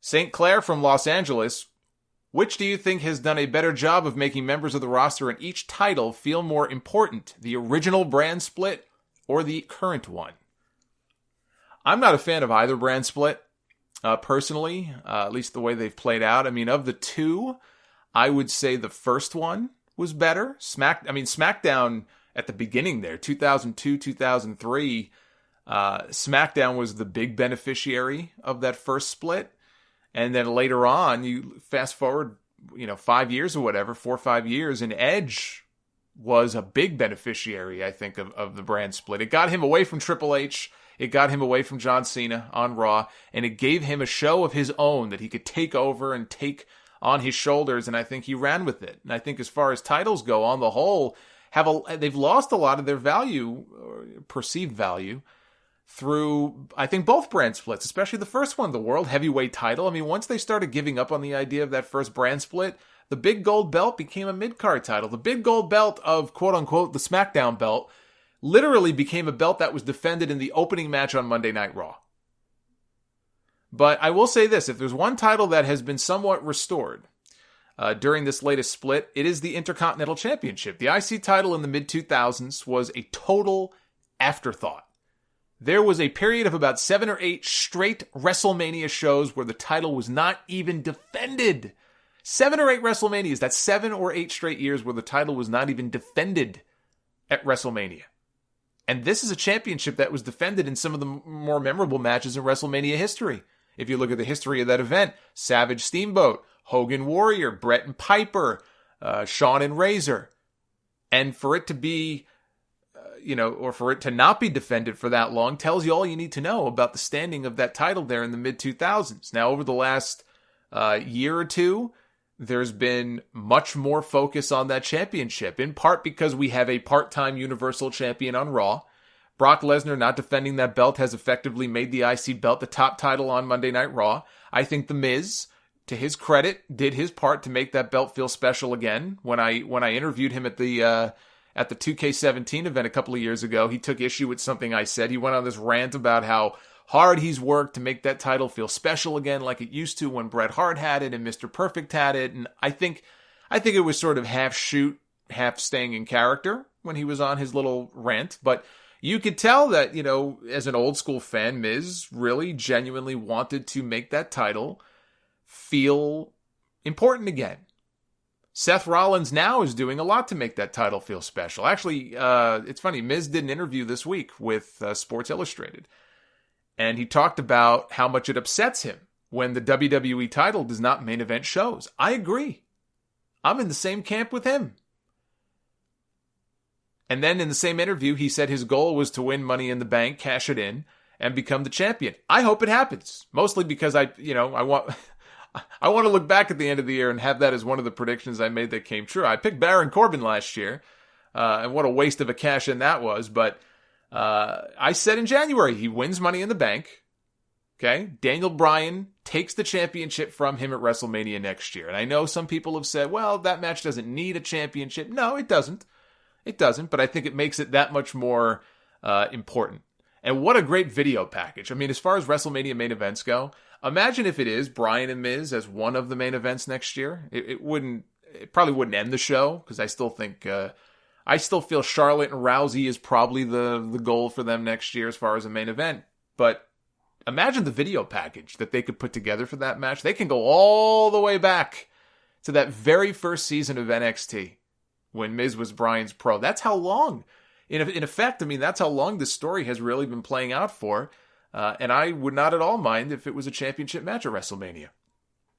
St. Clair from Los Angeles. Which do you think has done a better job of making members of the roster in each title feel more important, the original brand split or the current one? I'm not a fan of either brand split, personally, at least the way they've played out. I mean, of the two, I would say the first one was better. SmackDown at the beginning there, 2002, 2003, SmackDown was the big beneficiary of that first split. And then later on, you fast forward, 5 years or whatever, 4 or 5 years, and Edge was a big beneficiary, I think, of the brand split. It got him away from Triple H. It got him away from John Cena on Raw, and it gave him a show of his own that he could take over and take on his shoulders, and I think he ran with it. And I think as far as titles go, on the whole, they've lost a lot of their value, or perceived value, through, I think, both brand splits, especially the first one, the World Heavyweight title. I mean, once they started giving up on the idea of that first brand split, the big gold belt became a mid-card title. The big gold belt of, quote-unquote, the SmackDown belt literally became a belt that was defended in the opening match on Monday Night Raw. But I will say this, if there's one title that has been somewhat restored during this latest split, it is the Intercontinental Championship. The IC title in the mid-2000s was a total afterthought. There was a period of about 7 or 8 straight WrestleMania shows where the title was not even defended. 7 or 8 WrestleManias, that's 7 or 8 straight years where the title was not even defended at WrestleMania. And this is a championship that was defended in some of the more memorable matches in WrestleMania history. If you look at the history of that event, Savage Steamboat, Hogan Warrior, Bret and Piper, Shawn and Razor. And for it to be, or for it to not be defended for that long tells you all you need to know about the standing of that title there in the mid-2000s. Now, over the last year or two, there's been much more focus on that championship, in part because we have a part-time Universal Champion on Raw. Brock Lesnar not defending that belt has effectively made the IC belt the top title on Monday Night Raw. I think The Miz, to his credit, did his part to make that belt feel special again. When I interviewed him at the 2K17 event a couple of years ago, he took issue with something I said. He went on this rant about how hard he's worked to make that title feel special again like it used to when Bret Hart had it and Mr. Perfect had it. And I think it was sort of half shoot, half staying in character when he was on his little rant. But you could tell that, as an old school fan, Miz really genuinely wanted to make that title feel important again. Seth Rollins now is doing a lot to make that title feel special. Actually, it's funny, Miz did an interview this week with Sports Illustrated, and he talked about how much it upsets him when the WWE title does not main event shows. I agree. I'm in the same camp with him. And then in the same interview, he said his goal was to win Money in the Bank, cash it in, and become the champion. I hope it happens, mostly because I want to look back at the end of the year and have that as one of the predictions I made that came true. I picked Baron Corbin last year, and what a waste of a cash-in that was. But I said in January, he wins Money in the Bank. Okay, Daniel Bryan takes the championship from him at WrestleMania next year. And I know some people have said, well, that match doesn't need a championship. No, it doesn't. It doesn't, but I think it makes it that much more important. And what a great video package. I mean, as far as WrestleMania main events go, imagine if it is Bryan and Miz as one of the main events next year. It probably wouldn't end the show, because I still feel Charlotte and Rousey is probably the goal for them next year as far as a main event. But imagine the video package that they could put together for that match. They can go all the way back to that very first season of NXT when Miz was Bryan's pro. That's how long, in effect, that's how long this story has really been playing out for. And I would not at all mind if it was a championship match at WrestleMania.